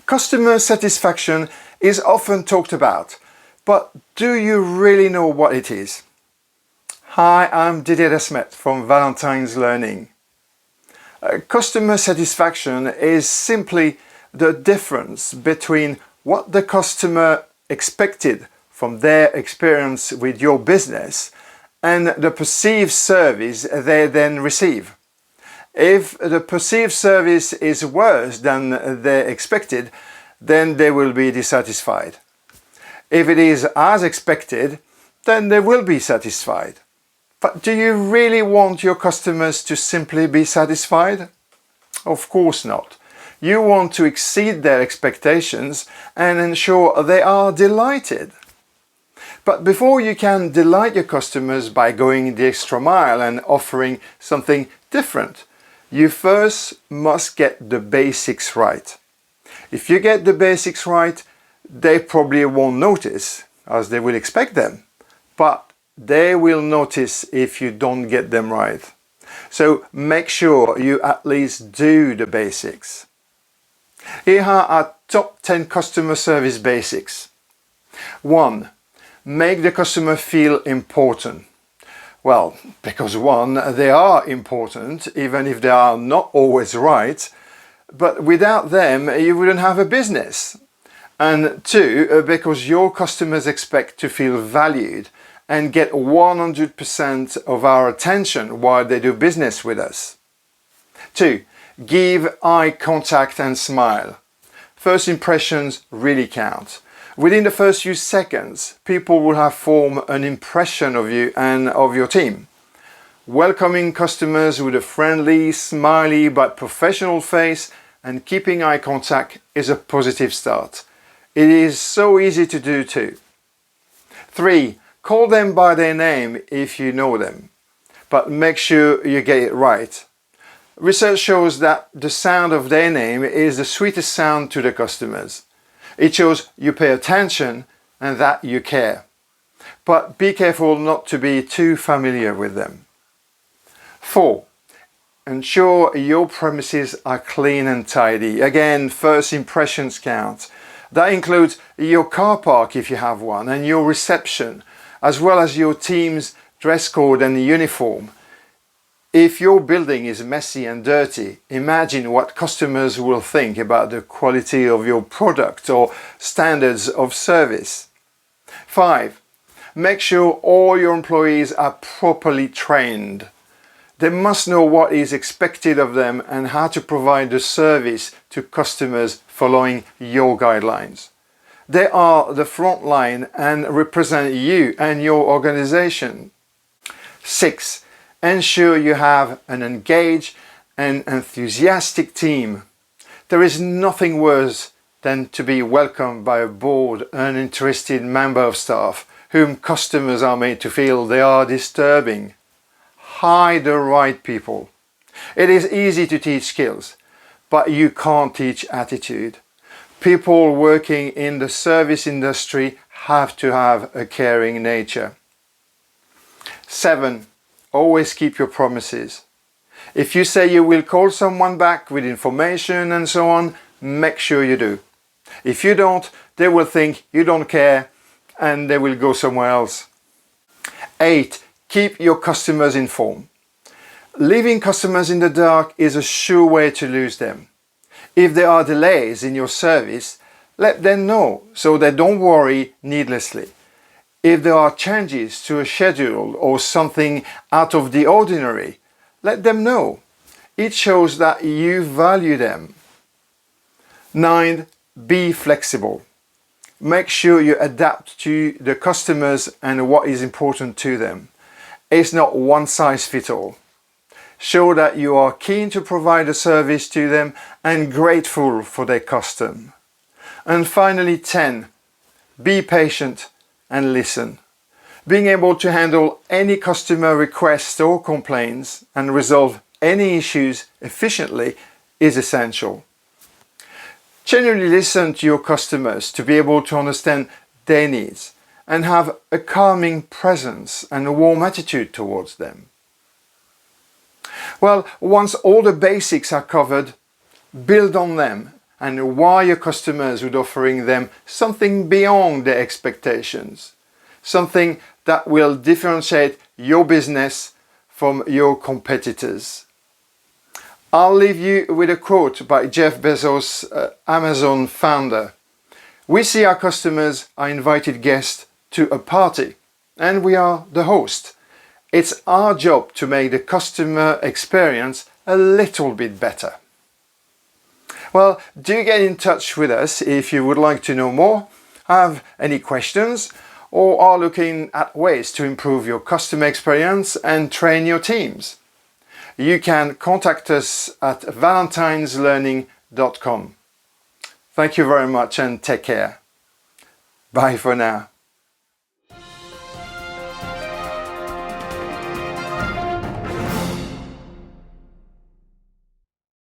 Customer satisfaction is often talked about, but do you really know what it is? Hi, I'm Didier Desmet from Valentine's Learning. Customer satisfaction is simply the difference between what the customer expected from their experience with your business and the perceived service they then receive. If the perceived service is worse than they expected, then they will be dissatisfied. If it is as expected, then they will be satisfied. But do you really want your customers to simply be satisfied? Of course not. You want to exceed their expectations and ensure they are delighted. But before you can delight your customers by going the extra mile and offering something different, you first must get the basics right. If you get the basics right, they probably won't notice, as they will expect them. But they will notice if you don't get them right. So make sure you at least do the basics. Here are our top 10 customer service basics. 1. Make the customer feel important. Well, because 1, they are important, even if they are not always right, but without them you wouldn't have a business. And 2, because your customers expect to feel valued and get 100% of our attention while they do business with us. 2. Give eye contact and smile. First impressions really count. Within the first few seconds, people will have formed an impression of you and of your team. Welcoming customers with a friendly, smiley but professional face and keeping eye contact is a positive start. It is so easy to do too. 3. Call them by their name if you know them, but make sure you get it right. Research shows that the sound of their name is the sweetest sound to the customers. It shows you pay attention and that you care. But be careful not to be too familiar with them. 4. Ensure your premises are clean and tidy. Again, first impressions count. That includes your car park if you have one, and your reception, as well as your team's dress code and uniform. If your building is messy and dirty, imagine what customers will think about the quality of your product or standards of service. 5. Make sure all your employees are properly trained. They must know what is expected of them and how to provide the service to customers following your guidelines. They are the front line and represent you and your organization. 6. Ensure you have an engaged and enthusiastic team. There is nothing worse than to be welcomed by a bored, uninterested member of staff whom customers are made to feel they are disturbing. Hire the right people. It is easy to teach skills, but you can't teach attitude. People working in the service industry have to have a caring nature. 7. Always keep your promises. If you say you will call someone back with information and so on, make sure you do. If you don't, they will think you don't care and they will go somewhere else. 8. Keep your customers informed. Leaving customers in the dark is a sure way to lose them. If there are delays in your service, let them know so they don't worry needlessly. If there are changes to a schedule or something out of the ordinary, let them know. It shows that you value them. 9. Be flexible. Make sure you adapt to the customers and what is important to them. It's not one size fits all. Show that you are keen to provide a service to them and grateful for their custom. And finally, 10. Be patient and listen. Being able to handle any customer requests or complaints and resolve any issues efficiently is essential. Genuinely listen to your customers to be able to understand their needs and have a calming presence and a warm attitude towards them. Well, once all the basics are covered, build on them and why your customers would offering them something beyond their expectations, something that will differentiate your business from your competitors. I'll leave you with a quote by Jeff Bezos, Amazon founder. "We see our customers are invited guests to a party, and we are the host. It's our job to make the customer experience a little bit better." Well, do get in touch with us if you would like to know more, have any questions, or are looking at ways to improve your customer experience and train your teams. You can contact us at valentineslearning.com. Thank you very much and take care. Bye for now.